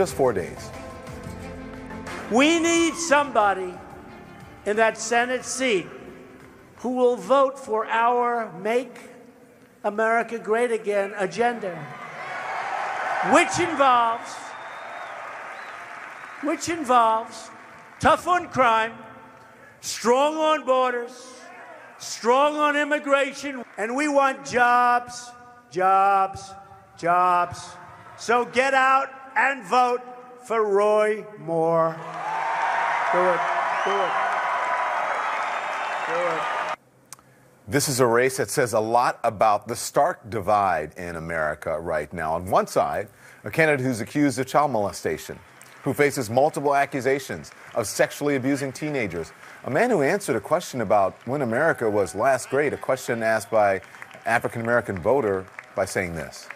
just 4 days. We need somebody in that Senate seat who will vote for our Make America Great Again agenda, which involves tough on crime, strong on borders, strong on immigration, and we want jobs, jobs, jobs. So get out and vote for Roy Moore. Do it. Do it. Do it. This is a race that says a lot about the stark divide in America right now. On one side, a candidate who's accused of child molestation, who faces multiple accusations of sexually abusing teenagers, a man who answered a question about when America was last great, a question asked by African-American voter, by saying this.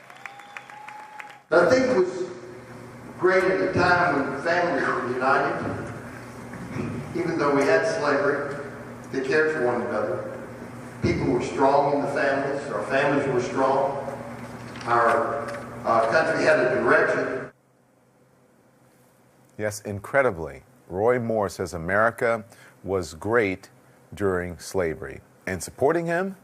I think it was great at a time when families were united. Even though we had slavery, they cared for one another. People were strong in the families. Our families were strong. Our country had a direction. Yes, incredibly, Roy Moore says America was great during slavery. And supporting him,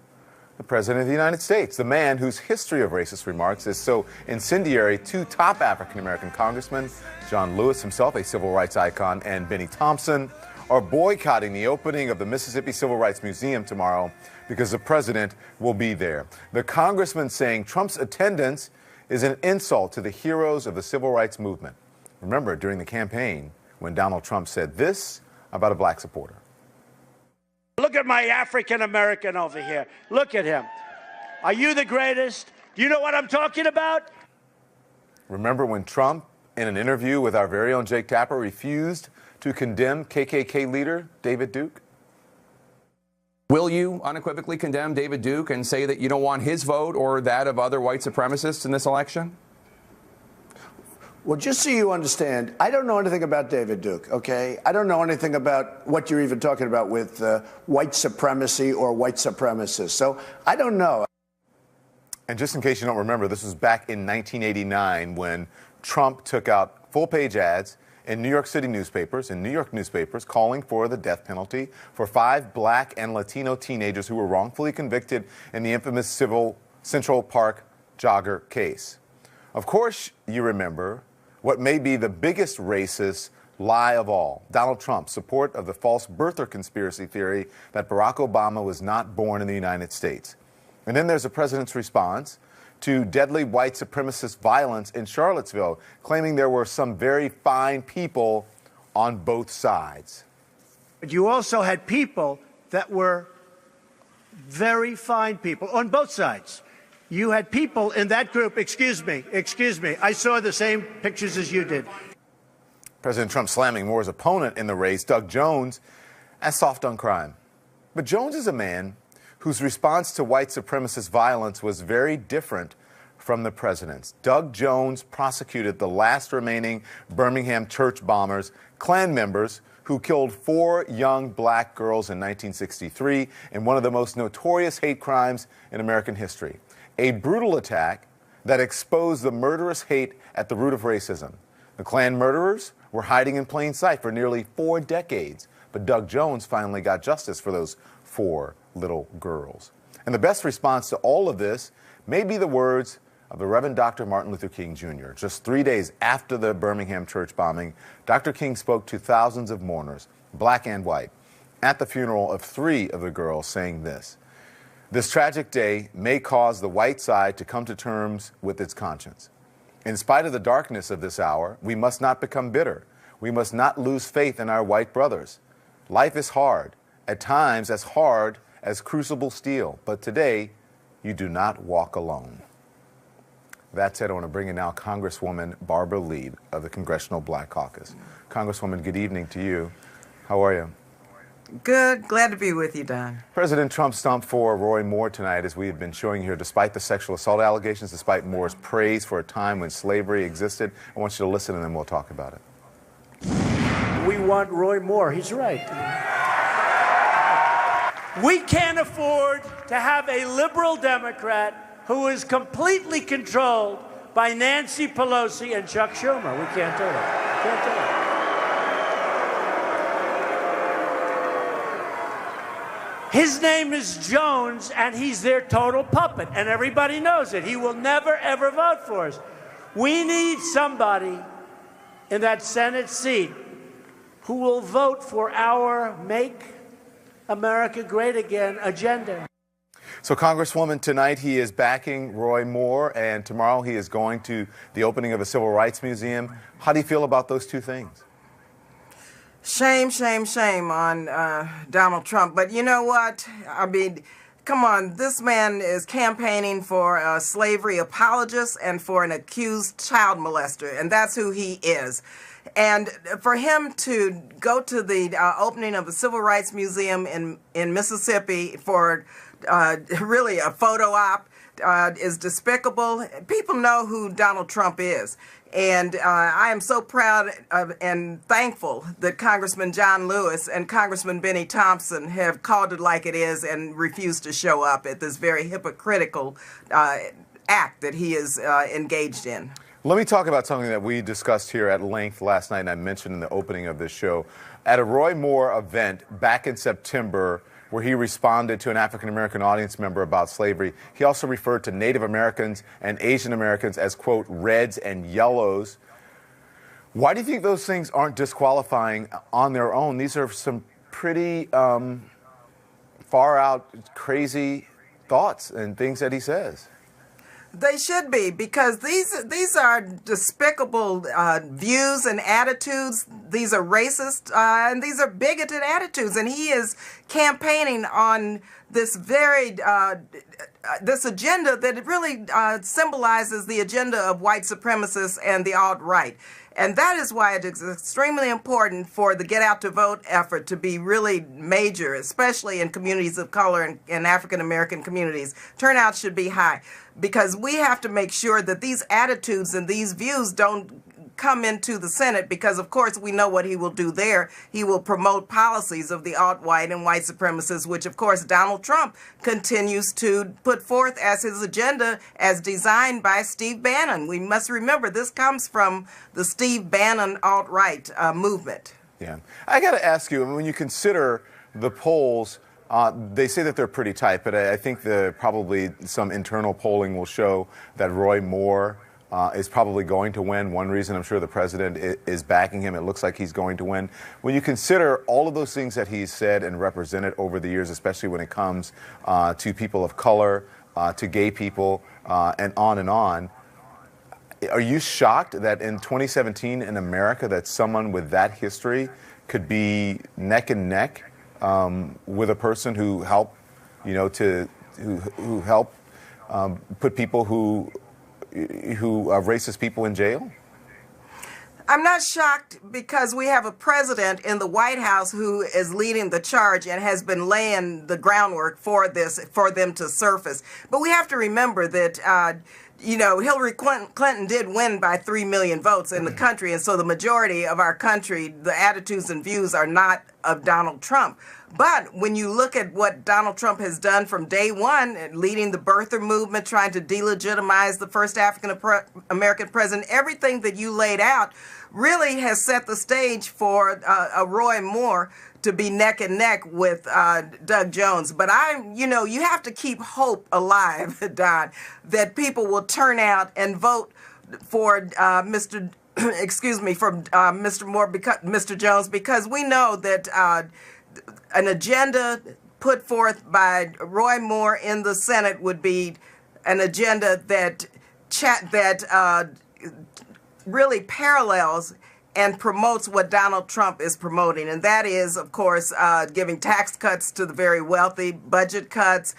the President of the United States, the man whose history of racist remarks is so incendiary. Two top African-American congressmen, John Lewis himself, a civil rights icon, and Benny Thompson, are boycotting the opening of the Mississippi Civil Rights Museum tomorrow because the president will be there. The congressman saying Trump's attendance is an insult to the heroes of the civil rights movement. Remember, during the campaign, when Donald Trump said this about a black supporter. Look at my African American over here. Look at him. Are you the greatest? Do you know what I'm talking about? Remember when Trump, in an interview with our very own Jake Tapper, refused to condemn KKK leader David Duke? Will you unequivocally condemn David Duke and say that you don't want his vote or that of other white supremacists in this election? Well, just so you understand, I don't know anything about David Duke, okay? I don't know anything about what you're even talking about with white supremacy or white supremacists. So I don't know. And just in case you don't remember, this was back in 1989 when Trump took out full-page ads in New York City newspapers, calling for the death penalty for 5 black and Latino teenagers who were wrongfully convicted in the infamous Central Park jogger case. Of course, you remember what may be the biggest racist lie of all, Donald Trump's support of the false birther conspiracy theory that Barack Obama was not born in the United States. And then there's the president's response to deadly white supremacist violence in Charlottesville, claiming there were some very fine people on both sides. But you also had people that were very fine people on both sides. You had people in that group, excuse me, I saw the same pictures as you did. President Trump slamming Moore's opponent in the race, Doug Jones, as soft on crime. But Jones is a man whose response to white supremacist violence was very different from the president's. Doug Jones prosecuted the last remaining Birmingham church bombers, Klan members, who killed 4 young black girls in 1963 in one of the most notorious hate crimes in American history. A brutal attack that exposed the murderous hate at the root of racism. The Klan murderers were hiding in plain sight for nearly 4 decades, but Doug Jones finally got justice for those 4 little girls. And the best response to all of this may be the words of the Reverend Dr. Martin Luther King Jr. Just 3 days after the Birmingham church bombing, Dr. King spoke to thousands of mourners, black and white, at the funeral of 3 of the girls, saying this: "This tragic day may cause the white side to come to terms with its conscience. In spite of the darkness of this hour, we must not become bitter. We must not lose faith in our white brothers. Life is hard, at times as hard as crucible steel, but today you do not walk alone." That said, I want to bring in now Congresswoman Barbara Lee of the Congressional Black Caucus. Congresswoman, good evening to you. How are you? Good. Glad to be with you, Don. President Trump stumped for Roy Moore tonight, as we have been showing here, despite the sexual assault allegations, despite Moore's praise for a time when slavery existed. I want you to listen, and then we'll talk about it. We want Roy Moore. He's right. We can't afford to have a liberal Democrat who is completely controlled by Nancy Pelosi and Chuck Schumer. We can't do it. We can't do it. His name is Jones, and he's their total puppet, and everybody knows it. He will never, ever vote for us. We need somebody in that Senate seat who will vote for our Make America Great Again agenda. So, Congresswoman, tonight he is backing Roy Moore, and tomorrow he is going to the opening of a Civil Rights Museum. How do you feel about those two things? Shame, shame, shame on Donald Trump. But you know what? I mean, come on. This man is campaigning for a slavery apologist and for an accused child molester, and that's who he is. And for him to go to the opening of the Civil Rights Museum in Mississippi for really a photo op is despicable. People know who Donald Trump is. And I am so proud and thankful that Congressman John Lewis and Congressman Benny Thompson have called it like it is and refused to show up at this very hypocritical act that he is engaged in. Let me talk about something that we discussed here at length last night, and I mentioned in the opening of this show. At a Roy Moore event back in September, where he responded to an African-American audience member about slavery, he also referred to Native Americans and Asian Americans as, quote, reds and yellows. Why do you think those things aren't disqualifying on their own? These are some pretty far-out, crazy thoughts and things that he says. They should be, because these are despicable views and attitudes. These are racist and these are bigoted attitudes. And he is campaigning on this very this agenda that really symbolizes the agenda of white supremacists and the alt-right. And that is why it is extremely important for the Get Out to Vote effort to be really major, especially in communities of color and African-American communities. Turnout should be high, because we have to make sure that these attitudes and these views don't come into the Senate, because of course we know what he will do there. He will promote policies of the alt-white and white supremacists, which of course Donald Trump continues to put forth as his agenda as designed by Steve Bannon. We must remember this comes from the Steve Bannon alt-right movement. Yeah. I got to ask you, when you consider the polls, they say that they're pretty tight, but I think probably some internal polling will show that Roy Moore is probably going to win. One reason I'm sure the president is backing him. It looks like he's going to win. When you consider all of those things that he's said and represented over the years, especially when it comes to people of color, to gay people, and on, are you shocked that in 2017 in America that someone with that history could be neck and neck with a person who helped, who helped put people who racist people in jail? I'm not shocked, because we have a president in the White House who is leading the charge and has been laying the groundwork for them to surface. But we have to remember that Hillary Clinton did win by 3 million votes in the country, and so the majority of our country, the attitudes and views are not of Donald Trump. But when you look at what Donald Trump has done from day one, leading the birther movement, trying to delegitimize the first African-American president, everything that you laid out really has set the stage for a Roy Moore to be neck and neck with Doug Jones. But you have to keep hope alive, Don, that people will turn out and vote for Mr. Jones, because we know that an agenda put forth by Roy Moore in the Senate would be an agenda that really parallels and promotes what Donald Trump is promoting. And that is, of course, giving tax cuts to the very wealthy, budget cuts,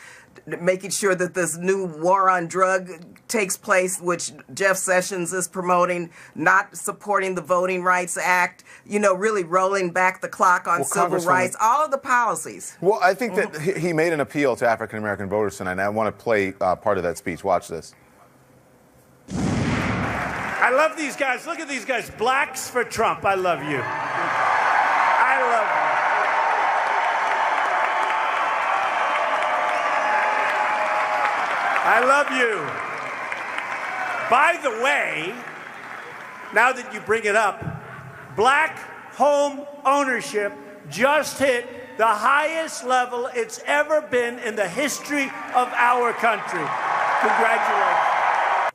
making sure that this new war on drug takes place, which Jeff Sessions is promoting, not supporting the Voting Rights Act, really rolling back the clock on civil rights, all of the policies. Well, I think that he made an appeal to African-American voters tonight, and I want to play part of that speech. Watch this. I love these guys. Look at these guys. Blacks for Trump. I love you. I love you. I love you. By the way, now that you bring it up, black home ownership just hit the highest level it's ever been in the history of our country. Congratulations.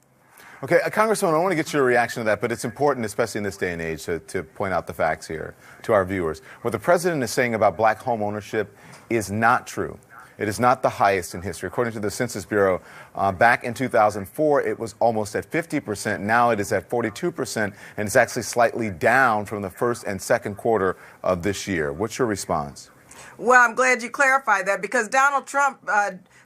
Okay, Congresswoman, I want to get your reaction to that, but it's important, especially in this day and age, to point out the facts here to our viewers. What the president is saying about black home ownership is not true. It is not the highest in history. According to the Census Bureau, back in 2004, it was almost at 50%. Now it is at 42%, and it's actually slightly down from the first and second quarter of this year. What's your response? Well, I'm glad you clarified that, because Donald Trump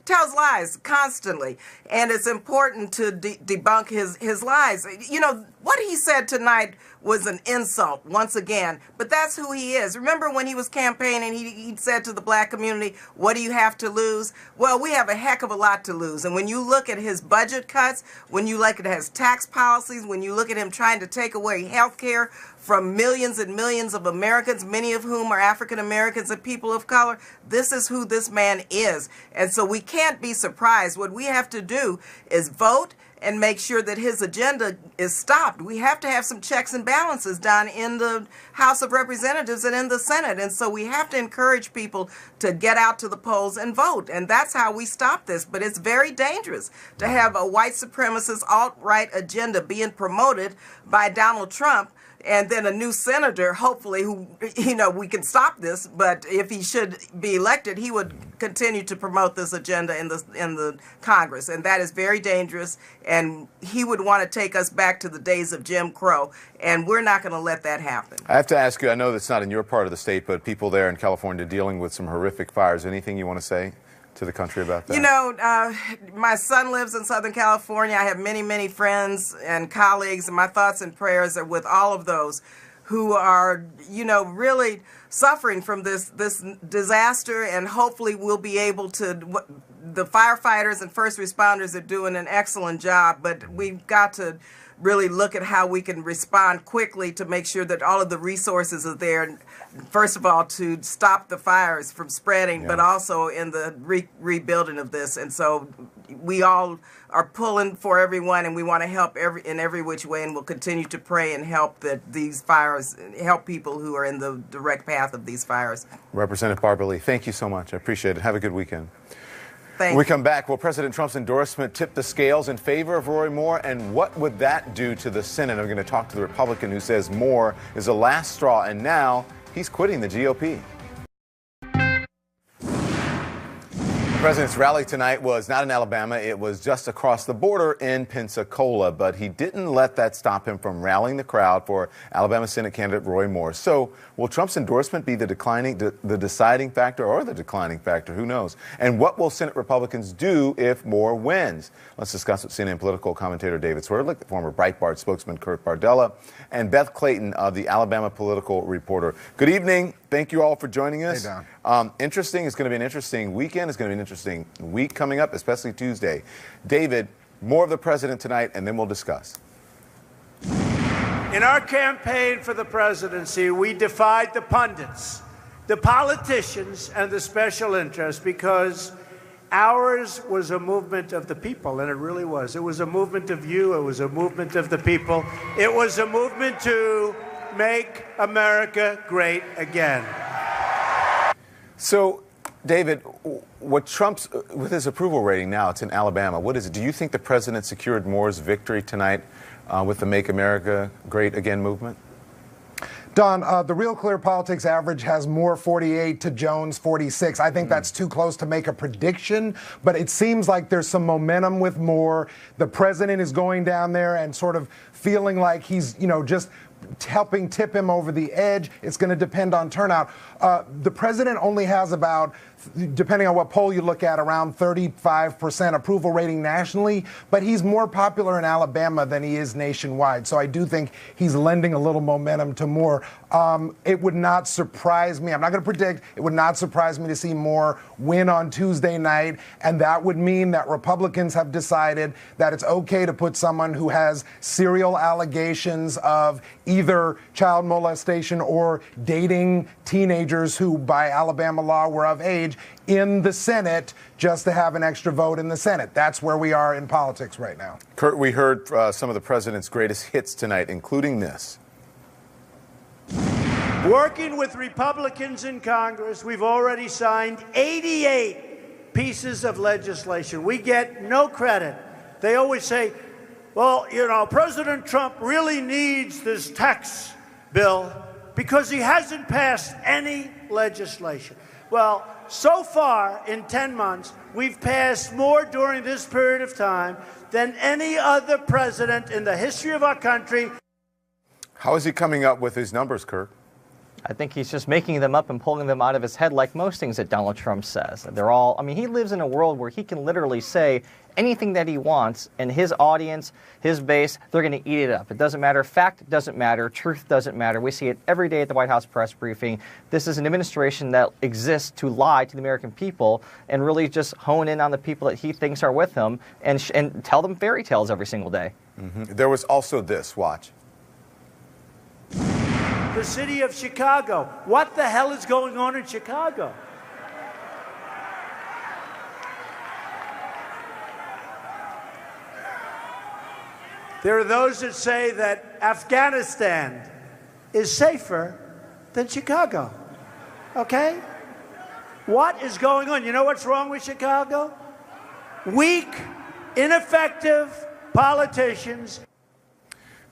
tells lies constantly, and it's important to debunk his lies. You know, what he said tonight was an insult once again, but that's who he is. Remember when he was campaigning, he said to the black community, what do you have to lose? Well, we have a heck of a lot to lose. And when you look at his budget cuts, when you look at his tax policies, when you look at him trying to take away health care from millions and millions of Americans, many of whom are African Americans and people of color, this is who this man is. And so we can't be surprised. What we have to do is vote and make sure that his agenda is stopped. We have to have some checks and balances done in the House of Representatives and in the Senate. And so we have to encourage people to get out to the polls and vote. And that's how we stop this. But it's very dangerous to have a white supremacist alt-right agenda being promoted by Donald Trump, and then a new senator, hopefully, who, you know, we can stop this, but if he should be elected, he would continue to promote this agenda in the Congress, and that is very dangerous, and he would want to take us back to the days of Jim Crow, and we're not going to let that happen. I have to ask you, I know that's not in your part of the state, but people there in California dealing with some horrific fires. Anything you want to say to the country about that? You know, my son lives in Southern California. I have many, many friends and colleagues, and my thoughts and prayers are with all of those who are, you know, really suffering from this disaster, and hopefully we'll be able to. The firefighters and first responders are doing an excellent job, but we've got to really look at how we can respond quickly to make sure that all of the resources are there, first of all, to stop the fires from spreading, but also in the rebuilding of this. And so we all are pulling for everyone, and we want to help in every which way, and we'll continue to pray and help that these fires, help people who are in the direct path of these fires. Representative Barbara Lee, thank you so much. I appreciate it. Have a good weekend. When we come back, will President Trump's endorsement tip the scales in favor of Roy Moore? And what would that do to the Senate? I'm going to talk to the Republican who says Moore is the last straw, and now he's quitting the GOP. The president's rally tonight was not in Alabama. It was just across the border in Pensacola. But he didn't let that stop him from rallying the crowd for Alabama Senate candidate Roy Moore. So will Trump's endorsement be the deciding factor or the declining factor? Who knows? And what will Senate Republicans do if Moore wins? Let's discuss with CNN political commentator David Swerdlick, the former Breitbart spokesman Kurt Bardella, and Beth Clayton of the Alabama Political Reporter. Good evening. Thank you all for joining us. Hey, Don. Interesting. It's going to be an interesting weekend. It's going to be an interesting week coming up, especially Tuesday. David, more of the president tonight, and then we'll discuss. In our campaign for the presidency, we defied the pundits, the politicians, and the special interests, because ours was a movement of the people, and it really was. It was a movement of you. It was a movement of the people. It was a movement to make America great again. So, David, what Trump's, with his approval rating now, it's in Alabama. What is it? Do you think the president secured Moore's victory tonight with the Make America Great Again movement? Don, the Real Clear Politics average has Moore 48 to Jones 46. I think that's too close to make a prediction, but it seems like there's some momentum with Moore. The president is going down there and sort of feeling like he's, you know, just helping tip him over the edge. It's going to depend on turnout. The president only has about, depending on what poll you look at, around 35% approval rating nationally, but he's more popular in Alabama than he is nationwide. So I do think he's lending a little momentum to Moore. It would not surprise me. I'm not going to predict. It would not surprise me to see Moore win on Tuesday night, and that would mean that Republicans have decided that it's okay to put someone who has serial allegations of either either child molestation or dating teenagers who, by Alabama law, were of age in the Senate just to have an extra vote in the Senate. That's where we are in politics right now. Kurt, we heard some of the president's greatest hits tonight, including this. Working with Republicans in Congress, we've already signed 88 pieces of legislation. We get no credit. They always say, well, you know, President Trump really needs this tax bill because he hasn't passed any legislation. Well, so far in 10 months, we've passed more during this period of time than any other president in the history of our country. How is he coming up with these numbers, Kirk? I think he's just making them up and pulling them out of his head like most things that Donald Trump says. They're all, I mean, he lives in a world where he can literally say anything that he wants, and his audience, his base, they're going to eat it up. It doesn't matter. Fact doesn't matter. Truth doesn't matter. We see it every day at the White House press briefing. This is an administration that exists to lie to the American people and really just hone in on the people that he thinks are with him and tell them fairy tales every single day. Mm-hmm. There was also this. Watch. The city of Chicago. What the hell is going on in Chicago? There are those that say that Afghanistan is safer than Chicago. Okay? What is going on? You know what's wrong with Chicago? Weak, ineffective politicians.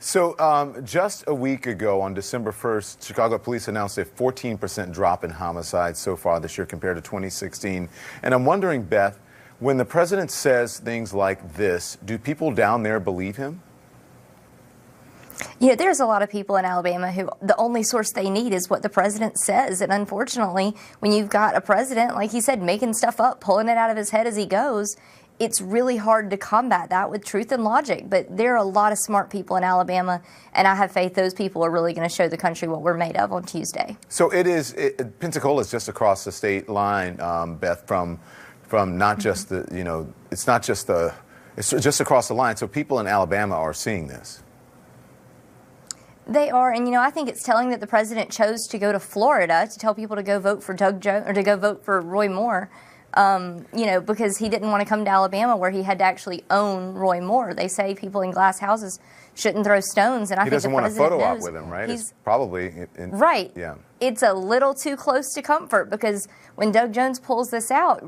So just a week ago, on December 1st, Chicago police announced a 14% drop in homicides so far this year compared to 2016. And I'm wondering, Beth, when the president says things like this, do people down there believe him? Yeah, there's a lot of people in Alabama who the only source they need is what the president says. And unfortunately, when you've got a president, like he said, making stuff up, pulling it out of his head as he goes, it's really hard to combat that with truth and logic. But there are a lot of smart people in Alabama, and I have faith those people are really going to show the country what we're made of on Tuesday. So Pensacola is just across the state line, Beth, from not just the, you know, it's just across the line. So people in Alabama are seeing this. They are, and you know, I think it's telling that the president chose to go to Florida to tell people to go vote for Doug Jones or to go vote for Roy Moore. You know, because he didn't want to come to Alabama where he had to actually own Roy Moore. They say people in glass houses shouldn't throw stones, and I think the president knows. He doesn't want a photo op with him, right? It's probably right. Yeah, it's a little too close to comfort because when Doug Jones pulls this out,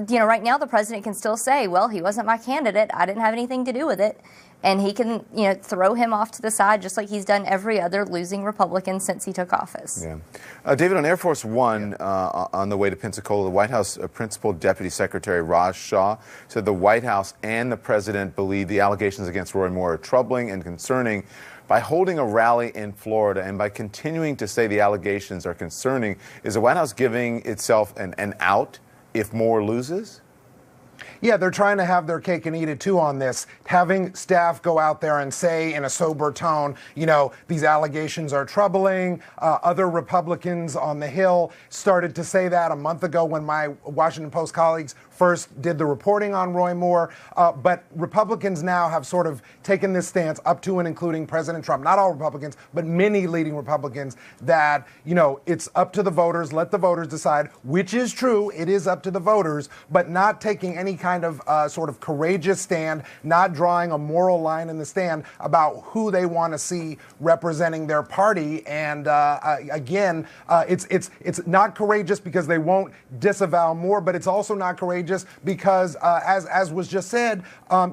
you know, right now the president can still say, "Well, he wasn't my candidate. I didn't have anything to do with it." And he can, you know, throw him off to the side just like he's done every other losing Republican since he took office. Yeah. David, on Air Force One, on the way to Pensacola, the White House Principal Deputy Secretary Raj Shah said the White House and the president believe the allegations against Roy Moore are troubling and concerning. By holding a rally in Florida and by continuing to say the allegations are concerning, is the White House giving itself an out if Moore loses? Yeah, they're trying to have their cake and eat it too on this. Having staff go out there and say in a sober tone, you know, these allegations are troubling. Other Republicans on the Hill started to say that a month ago when my Washington Post colleagues first did the reporting on Roy Moore. But Republicans now have sort of taken this stance up to and including President Trump, not all Republicans, but many leading Republicans, that, you know, it's up to the voters. Let the voters decide, which is true. It is up to the voters, but not taking any kind of sort of courageous stand, not drawing a moral line in the stand about who they want to see representing their party. And again, it's not courageous because they won't disavow Moore, but it's also not courageous because, as was just said,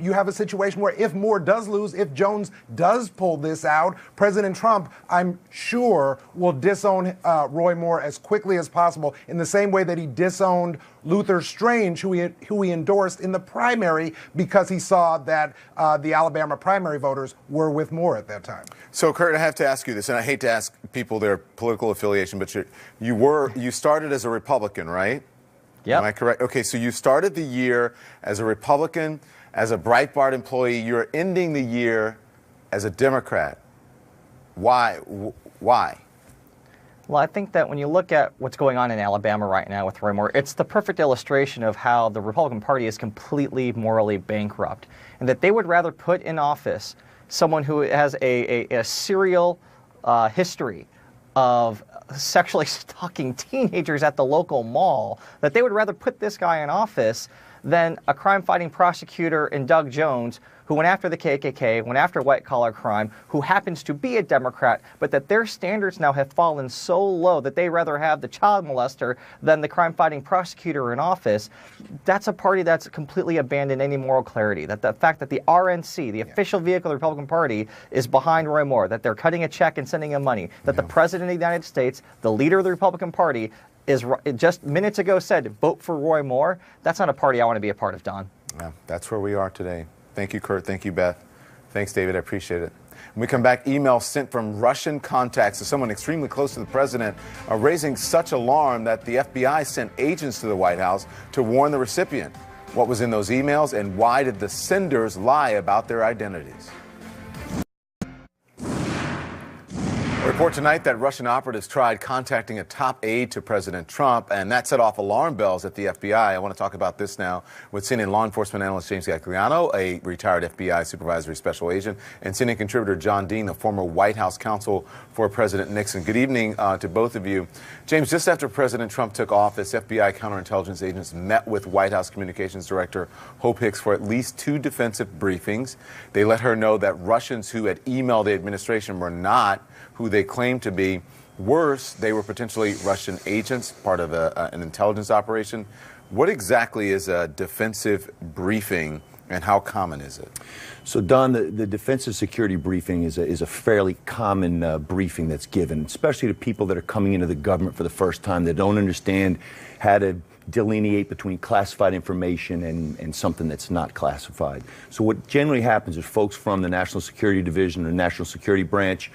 you have a situation where if Moore does lose, if Jones does pull this out, President Trump, I'm sure, will disown Roy Moore as quickly as possible in the same way that he disowned Luther Strange, who he endorsed in the primary because he saw that the Alabama primary voters were with Moore at that time. So, Kurt, I have to ask you this, and I hate to ask people their political affiliation, but you started as a Republican, right? Yeah. Am I correct? Okay, so you started the year as a Republican, as a Breitbart employee. You're ending the year as a Democrat. Why? Why? Well, I think that when you look at what's going on in Alabama right now with Roy Moore, it's the perfect illustration of how the Republican Party is completely morally bankrupt, and that they would rather put in office someone who has a serial history of sexually stalking teenagers at the local mall, that they would rather put this guy in office than a crime-fighting prosecutor in Doug Jones, who went after the KKK, went after white-collar crime, who happens to be a Democrat, but that their standards now have fallen so low that they rather have the child molester than the crime-fighting prosecutor in office. That's a party that's completely abandoned any moral clarity. That the fact that the RNC, the official vehicle of the Republican Party, is behind Roy Moore, that they're cutting a check and sending him money, that the President of the United States, the leader of the Republican Party, is just minutes ago said, vote for Roy Moore. That's not a party I want to be a part of, Don. Yeah, that's where we are today. Thank you, Kurt. Thank you, Beth. Thanks, David. I appreciate it. When we come back, emails sent from Russian contacts to someone extremely close to the president are raising such alarm that the FBI sent agents to the White House to warn the recipient. What was in those emails, and why did the senders lie about their identities? A report tonight that Russian operatives tried contacting a top aide to President Trump, and that set off alarm bells at the FBI. I want to talk about this now with CNN law enforcement analyst James Gagliano, a retired FBI supervisory special agent, and CNN contributor John Dean, the former White House counsel for President Nixon. Good evening to both of you. James, just after President Trump took office, FBI counterintelligence agents met with White House Communications Director Hope Hicks for at least 2 defensive briefings. They let her know that Russians who had emailed the administration were not who they claimed to be. Worse, they were potentially Russian agents, part of an intelligence operation. What exactly is a defensive briefing, and how common is it? So, Don, the defensive security briefing is a fairly common briefing that's given, especially to people that are coming into the government for the first time, that don't understand how to delineate between classified information and something that's not classified. So what generally happens is folks from the National Security Division or National Security Branch,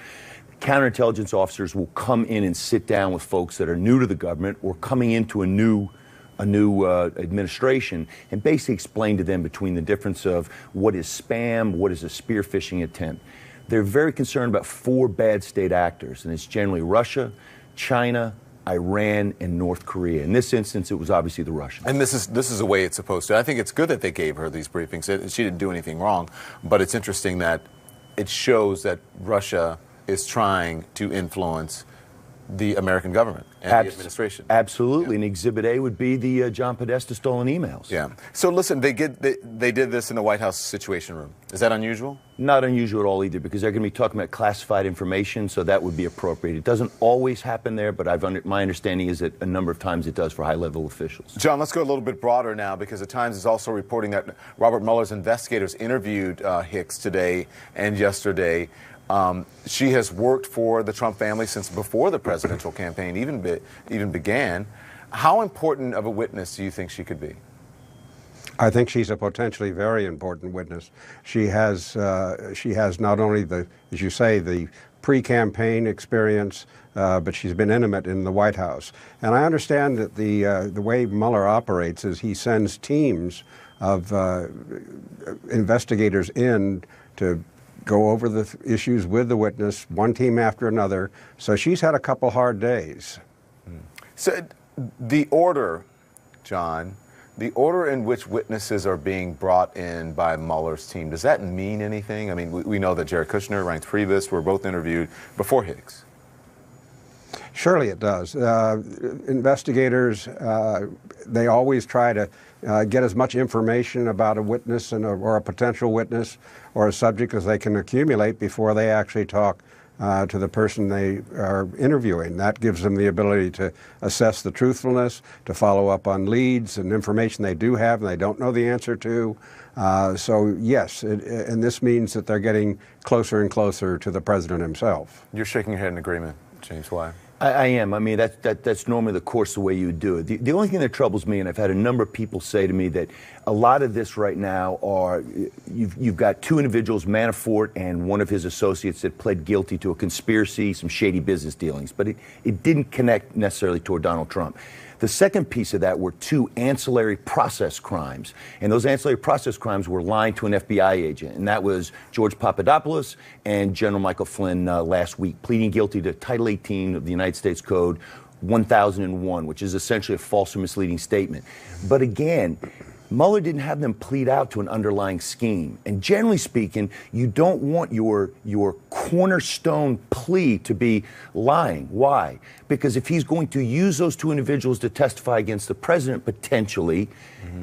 counterintelligence officers will come in and sit down with folks that are new to the government or coming into a new administration, and basically explain to them between the difference of what is spam, what is a spear phishing attempt. They're very concerned about 4 bad state actors, and it's generally Russia, China, Iran, and North Korea. In this instance, it was obviously the Russians. And this is the way it's supposed to. I think it's good that they gave her these briefings. She didn't do anything wrong, but it's interesting that it shows that Russia is trying to influence the American government and the administration. Absolutely. And Exhibit A would be the John Podesta stolen emails. Yeah. So listen, they did this in the White House Situation Room. Is that unusual? Not unusual at all either, because they're going to be talking about classified information, so that would be appropriate. It doesn't always happen there, but my understanding is that a number of times it does for high-level officials. John, let's go a little bit broader now, because the Times is also reporting that Robert Mueller's investigators interviewed Hicks today and yesterday. She has worked for the Trump family since before the presidential campaign even began. How important of a witness do you think she could be? I think she's a potentially very important witness. She has not only as you say, the pre-campaign experience, but she's been intimate in the White House. And I understand that the way Mueller operates is he sends teams of investigators in to go over the issues with the witness, one team after another. So she's had a couple hard days. So the order, John, the order in which witnesses are being brought in by Mueller's team, does that mean anything? I mean, we know that Jared Kushner, Reince Priebus were both interviewed before Hicks. Surely it does. Investigators, they always try to get as much information about a witness or a potential witness or a subject as they can accumulate before they actually talk to the person they are interviewing. That gives them the ability to assess the truthfulness, to follow up on leads and information they do have and they don't know the answer to. So yes, and this means that they're getting closer and closer to the president himself. You're shaking your head in agreement, James. Why? I am. I mean, that's normally the course, the way you would do it. The only thing that troubles me, and I've had a number of people say to me that a lot of this right now are, you've got 2 individuals, Manafort and one of his associates, that pled guilty to a conspiracy, some shady business dealings, but it didn't connect necessarily toward Donald Trump. The second piece of that were 2 ancillary process crimes, and those ancillary process crimes were lying to an FBI agent, and that was George Papadopoulos and General Michael Flynn last week, pleading guilty to Title 18 of the United States Code 1001, which is essentially a false or misleading statement. But again, Mueller didn't have them plead out to an underlying scheme. And generally speaking, you don't want your cornerstone plea to be lying. Why? Because if he's going to use those two individuals to testify against the president potentially,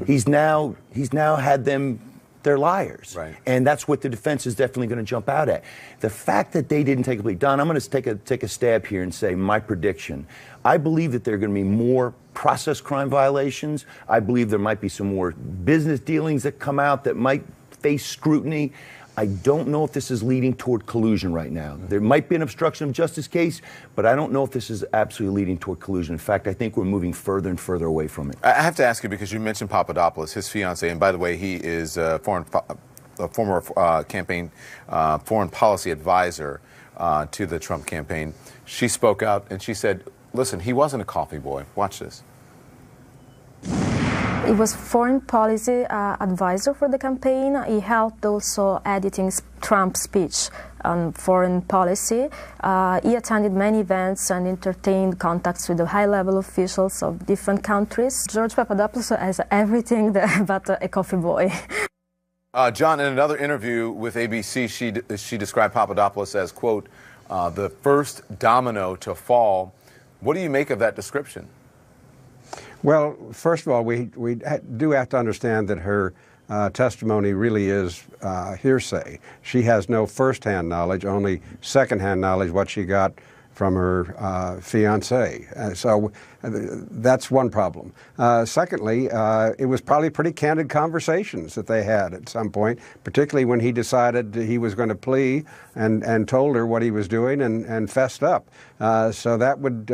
he's now had them, they're liars. Right. And that's what the defense is definitely going to jump out at. The fact that they didn't take a plea. Don, I'm going to take a stab here and say my prediction. I believe that there are going to be more process crime violations. I believe there might be some more business dealings that come out that might face scrutiny. I don't know if this is leading toward collusion right now. There might be an obstruction of justice case, but I don't know if this is absolutely leading toward collusion. In fact, I think we're moving further and further away from it. I have to ask you, because you mentioned Papadopoulos, his fiancée, and by the way, he is a former campaign foreign policy advisor to the Trump campaign. She spoke out and she said, listen, he wasn't a coffee boy. Watch this. He was foreign policy advisor for the campaign. He helped also editing Trump's speech on foreign policy. He attended many events and entertained contacts with the high-level officials of different countries. George Papadopoulos has everything but a coffee boy. John, in another interview with ABC, she described Papadopoulos as, quote, the first domino to fall. What do you make of that description? Well, first of all, we do have to understand that her testimony really is hearsay. She has no first-hand knowledge, only second-hand knowledge, what she got from her fiancé. So that's one problem. Secondly, it was probably pretty candid conversations that they had at some point, particularly when he decided he was going to plea and told her what he was doing and fessed up. So that would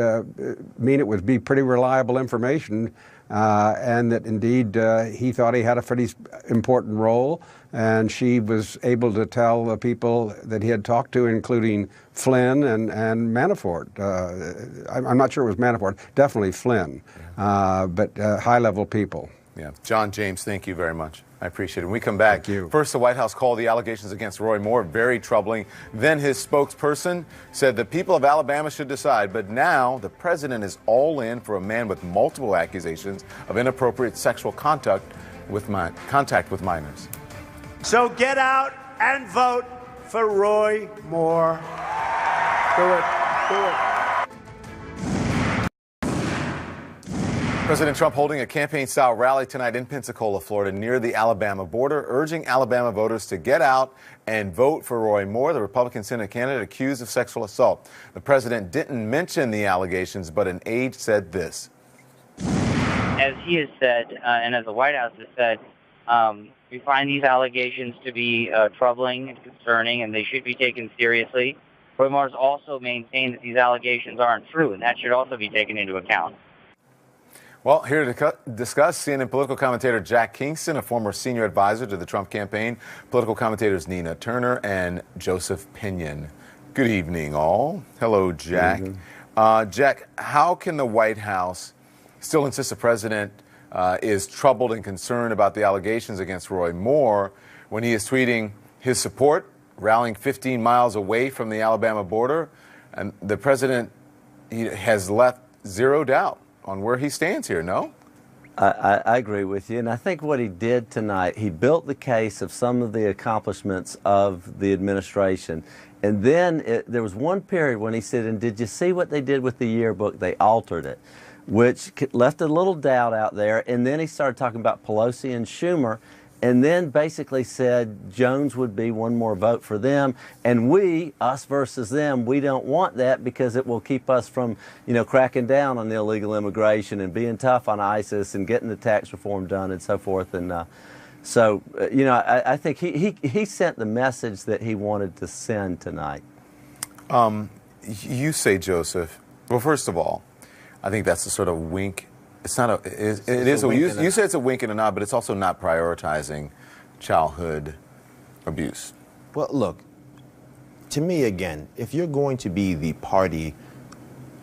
mean it would be pretty reliable information, and that indeed he thought he had a pretty important role, and she was able to tell the people that he had talked to, including Flynn and Manafort. I'm not sure it was Manafort, definitely Flynn, but high-level people. Yeah. John James, thank you very much. I appreciate it. When we come back, thank you. First the White House called the allegations against Roy Moore very troubling. Then his spokesperson said the people of Alabama should decide. But now the president is all in for a man with multiple accusations of inappropriate sexual contact with minors. So get out and vote for Roy Moore. Do it. Do it. President Trump holding a campaign-style rally tonight in Pensacola, Florida, near the Alabama border, urging Alabama voters to get out and vote for Roy Moore, the Republican Senate candidate accused of sexual assault. The president didn't mention the allegations, but an aide said this. As he has said, and as the White House has said, we find these allegations to be troubling and concerning, and they should be taken seriously. Roy Moore has also maintained that these allegations aren't true, and that should also be taken into account. Well, here to discuss, CNN political commentator Jack Kingston, a former senior advisor to the Trump campaign, political commentators Nina Turner and Joseph Pinion. Good evening, all. Hello, Jack. Jack, how can the White House still insist the president is troubled and concerned about the allegations against Roy Moore when he is tweeting his support, rallying 15 miles away from the Alabama border, and the president has left zero doubt on where he stands here, no? I agree with you, and I think what he did tonight, he built the case of some of the accomplishments of the administration, and then there was one period when he said, and did you see what they did with the yearbook? They altered it, which left a little doubt out there, and then he started talking about Pelosi and Schumer, and then basically said Jones would be one more vote for them, and we, us versus them, we don't want that because it will keep us from, cracking down on illegal immigration and being tough on ISIS and getting the tax reform done and so forth. And I think he sent the message that he wanted to send tonight. You say, Joseph, well, first of all, I think that's a sort of wink. It's not a. It is. You say it's a wink and a nod, but it's also not prioritizing childhood abuse. Well, look, to me, again, if you're going to be the party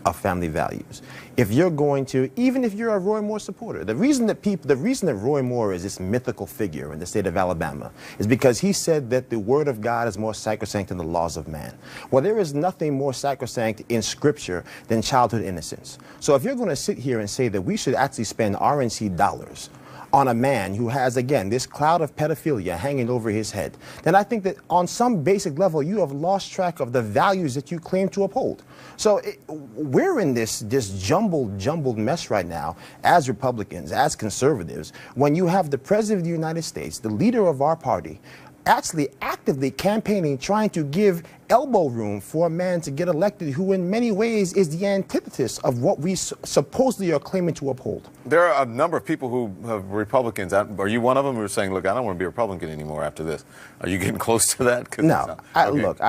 of family values, if you're going to, even if you're a Roy Moore supporter, the reason that Roy Moore is this mythical figure in the state of Alabama is because he said that the word of God is more sacrosanct than the laws of man. Well, there is nothing more sacrosanct in Scripture than childhood innocence. So if you're going to sit here and say that we should actually spend RNC dollars on a man who has, again, this cloud of pedophilia hanging over his head, then I think that on some basic level, you have lost track of the values that you claim to uphold. So we're in this jumbled mess right now as Republicans, as conservatives, when you have the President of the United States, the leader of our party, actually actively campaigning, trying to give elbow room for a man to get elected who in many ways is the antithesis of what we supposedly are claiming to uphold. There are a number of people who have Republicans. Are you one of them who are saying, look, I don't want to be a Republican anymore after this? Are you getting close to that? No. Look,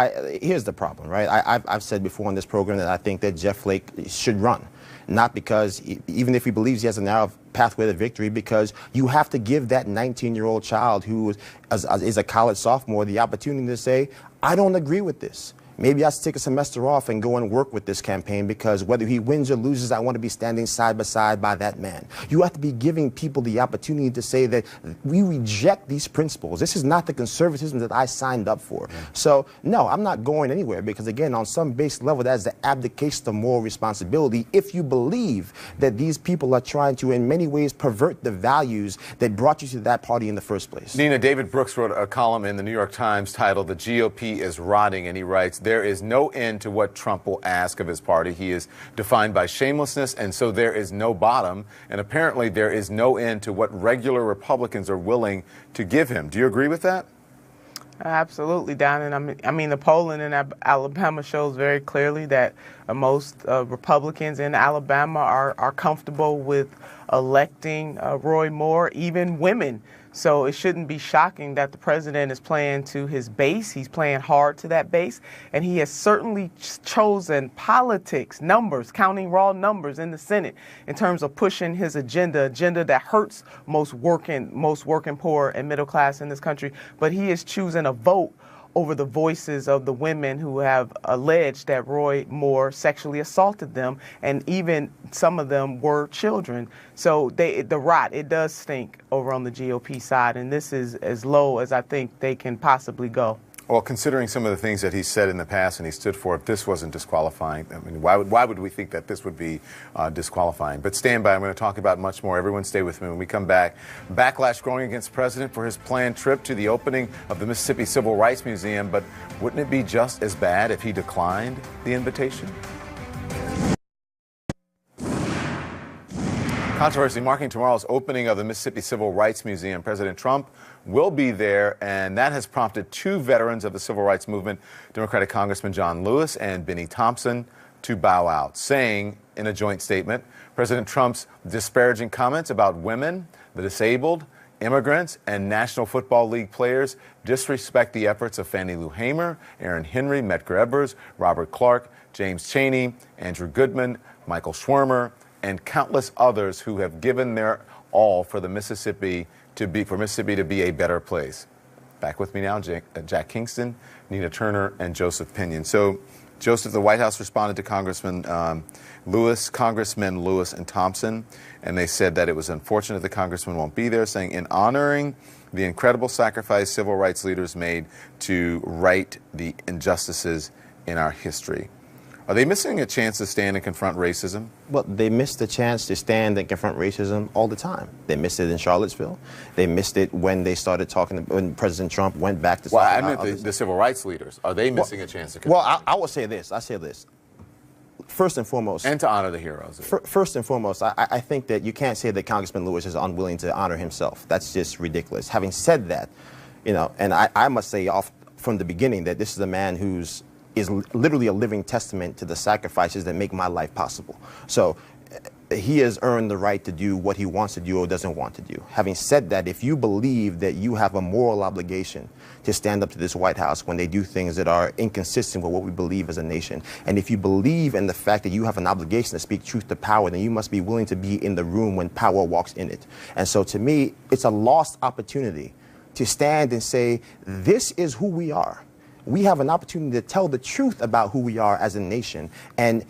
here's the problem, right? I've said before on this program that I think that Jeff Flake should run. Not because, even if he believes he has a narrow pathway to victory, because you have to give that 19-year-old child who is a college sophomore the opportunity to say, I don't agree with this. Maybe I should take a semester off and go and work with this campaign, because whether he wins or loses, I want to be standing side by side by that man. You have to be giving people the opportunity to say that we reject these principles. This is not the conservatism that I signed up for. Yeah. So, no, I'm not going anywhere, because, again, on some basic level, that is the abdication of moral responsibility if you believe that these people are trying to, in many ways, pervert the values that brought you to that party in the first place. Nina, David Brooks wrote a column in the New York Times titled "The GOP is Rotting," and he writes, there is no end to what Trump will ask of his party. He is defined by shamelessness, and so there is no bottom. And apparently there is no end to what regular Republicans are willing to give him. Do you agree with that? Absolutely, Don. And I mean, the polling in Alabama shows very clearly that most Republicans in Alabama are comfortable with electing Roy Moore, even women. So it shouldn't be shocking that the president is playing to his base. He's playing hard to that base. And he has certainly chosen politics, numbers, counting raw numbers in the Senate in terms of pushing his agenda that hurts most working poor and middle class in this country. But he is choosing a vote over the voices of the women who have alleged that Roy Moore sexually assaulted them, and even some of them were children. So the rot, it does stink over on the GOP side, and this is as low as I think they can possibly go. Well, considering some of the things that he said in the past and he stood for, if this wasn't disqualifying, I mean, why would we think that this would be disqualifying? But stand by. I'm going to talk about much more. Everyone stay with me when we come back. Backlash growing against the president for his planned trip to the opening of the Mississippi Civil Rights Museum. But wouldn't it be just as bad if he declined the invitation? Controversy marking tomorrow's opening of the Mississippi Civil Rights Museum. President Trump will be there, and that has prompted two veterans of the civil rights movement, Democratic Congressman John Lewis and Benny Thompson, to bow out, saying in a joint statement, President Trump's disparaging comments about women, the disabled, immigrants, and National Football League players disrespect the efforts of Fannie Lou Hamer, Aaron Henry, Medgar Evers, Robert Clark, James Chaney, Andrew Goodman, Michael Schwimmer, and countless others who have given their all for Mississippi to be a better place. Back with me now, Jack Kingston, Nina Turner, and Joseph Pinion. So, Joseph, the White House responded to Congressman Congressmen Lewis and Thompson, and they said that it was unfortunate the congressman won't be there, saying in honoring the incredible sacrifice civil rights leaders made to right the injustices in our history. Are they missing a chance to stand and confront racism? Well, they missed the chance to stand and confront racism all the time. They missed it in Charlottesville. They missed it when they started talking, when President Trump went back to... Well, I meant the civil rights leaders. Are they missing a chance to confront? Well, I will say this. I say this. First and foremost... And to honor the heroes. First and foremost, I think that you can't say that Congressman Lewis is unwilling to honor himself. That's just ridiculous. Having said that, and I must say off from the beginning that this is a man who's is literally a living testament to the sacrifices that make my life possible. So he has earned the right to do what he wants to do or doesn't want to do. Having said that, if you believe that you have a moral obligation to stand up to this White House when they do things that are inconsistent with what we believe as a nation, and if you believe in the fact that you have an obligation to speak truth to power, then you must be willing to be in the room when power walks in it. And so to me, it's a lost opportunity to stand and say, this is who we are. We have an opportunity to tell the truth about who we are as a nation. And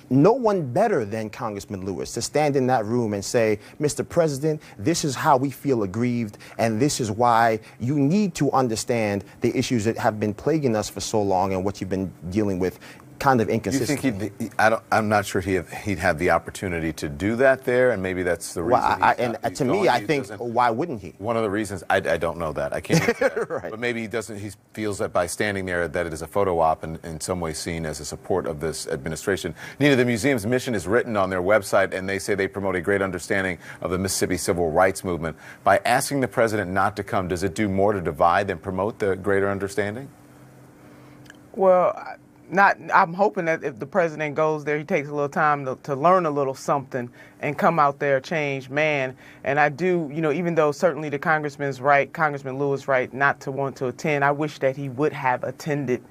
no one better than Congressman Lewis to stand in that room and say, Mr. President, this is how we feel aggrieved, and this is why you need to understand the issues that have been plaguing us for so long and what you've been dealing with. kind of You inconsistent. think I'm not sure he'd have the opportunity to do that there, and maybe that's the reason. Well, to me, I think, why wouldn't he? One of the reasons, I don't know that. I can't answer that. Right. But maybe he doesn't. He feels that by standing there, that it is a photo op and in some way seen as a support of this administration. Nina, the museum's mission is written on their website, and they say they promote a great understanding of the Mississippi civil rights movement. By asking the president not to come, does it do more to divide than promote the greater understanding? Well, I'm hoping that if the president goes there, he takes a little time to learn a little something and come out there a changed man. And I do, even though certainly the congressman's right, Congressman Lewis right, not to want to attend, I wish that he would have attended,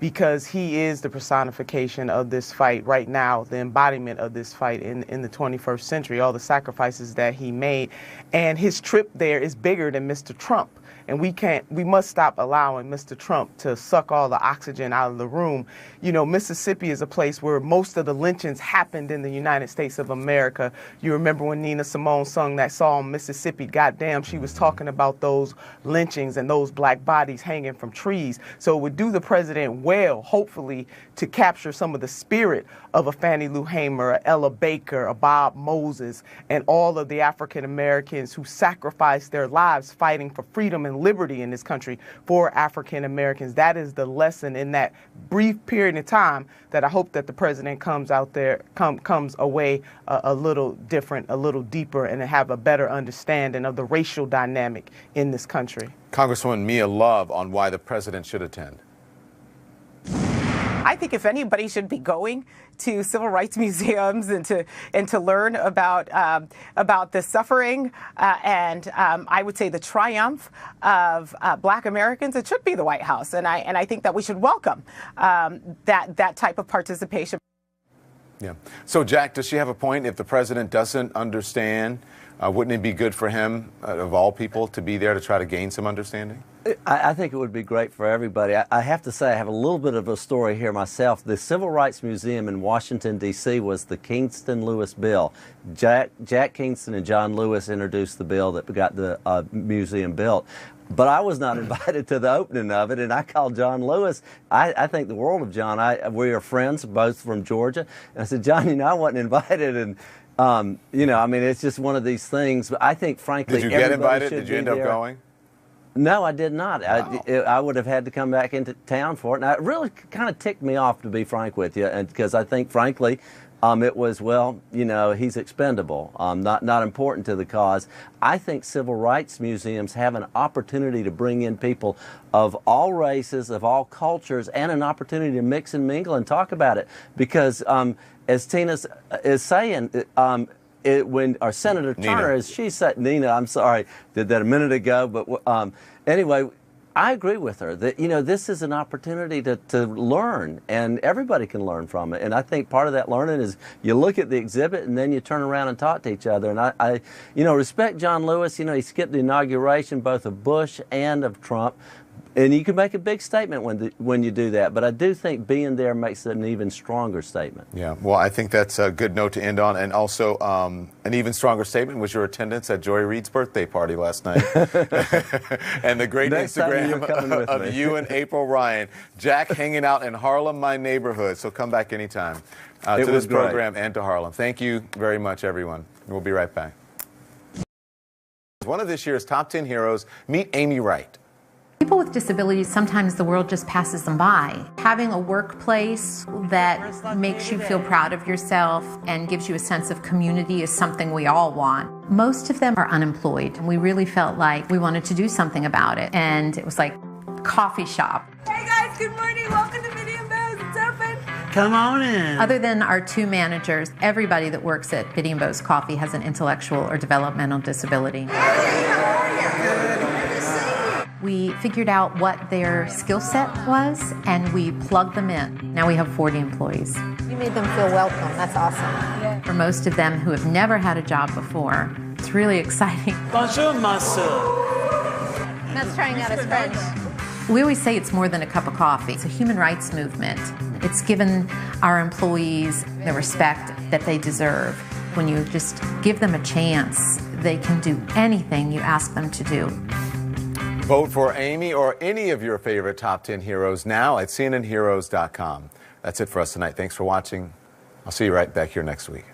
because he is the personification of this fight right now, the embodiment of this fight in the 21st century, all the sacrifices that he made. And his trip there is bigger than Mr. Trump. And we must stop allowing Mr. Trump to suck all the oxygen out of the room. Mississippi is a place where most of the lynchings happened in the United States of America. You remember when Nina Simone sung that song, Mississippi, goddamn, she was talking about those lynchings and those black bodies hanging from trees. So it would do the president well, hopefully, to capture some of the spirit of a Fannie Lou Hamer, a Ella Baker, a Bob Moses, and all of the African Americans who sacrificed their lives fighting for freedom and liberty in this country for African Americans. That is the lesson in that brief period of time that I hope that the president comes out there, comes away a little different, a little deeper, and have a better understanding of the racial dynamic in this country. Congresswoman Mia Love on why the president should attend. I think if anybody should be going to civil rights museums and to learn about the suffering and I would say the triumph of Black Americans, it should be the White House, and I think that we should welcome that type of participation. Yeah. So, Jack, does she have a point? If the president doesn't understand, wouldn't it be good for him, of all people, to be there to try to gain some understanding? I think it would be great for everybody. I have to say I have a little bit of a story here myself. The Civil Rights Museum in Washington, D.C. was the Kingston-Lewis bill. Jack Kingston and John Lewis introduced the bill that got the museum built. But I was not invited to the opening of it, and I called John Lewis. I think the world of John. We are friends, both from Georgia. And I said, John, I wasn't invited, and it's just one of these things. But I think, frankly, did you get invited? Did you end up going? No, I did not. Wow. I would have had to come back into town for it. And it really kind of ticked me off, to be frank with you, and because I think, frankly, it was, he's expendable, not important to the cause. I think civil rights museums have an opportunity to bring in people of all races, of all cultures, and an opportunity to mix and mingle and talk about it. Because, as Tina is saying, when our Senator Turner, as she said, Nina, I'm sorry, did that a minute ago, but anyway, I agree with her that, this is an opportunity to learn, and everybody can learn from it. And I think part of that learning is you look at the exhibit and then you turn around and talk to each other. And I respect John Lewis. He skipped the inauguration both of Bush and of Trump. And you can make a big statement when you do that. But I do think being there makes it an even stronger statement. Yeah, well, I think that's a good note to end on. And also, an even stronger statement was your attendance at Joy Reid's birthday party last night. And the great Instagram of you and April Ryan. Jack hanging out in Harlem, my neighborhood. So come back anytime to this program and to Harlem. Thank you very much, everyone. We'll be right back. One of this year's Top 10 Heroes, meet Amy Wright. People with disabilities, sometimes the world just passes them by. Having a workplace that makes you feel proud of yourself and gives you a sense of community is something we all want. Most of them are unemployed, and we really felt like we wanted to do something about it. And it was like coffee shop. Hey guys, good morning. Welcome to Biddy & Bo's. It's open. Come on in. Other than our two managers, everybody that works at Biddy & Bo's Coffee has an intellectual or developmental disability. We figured out what their skill set was, and we plugged them in. Now we have 40 employees. You made them feel welcome. That's awesome. Yeah. For most of them who have never had a job before, it's really exciting. Bonjour, monsieur. Matt's trying out his French. We always say it's more than a cup of coffee. It's a human rights movement. It's given our employees the respect that they deserve. When you just give them a chance, they can do anything you ask them to do. Vote for Amy or any of your favorite Top 10 Heroes now at CNNHeroes.com. That's it for us tonight. Thanks for watching. I'll see you right back here next week.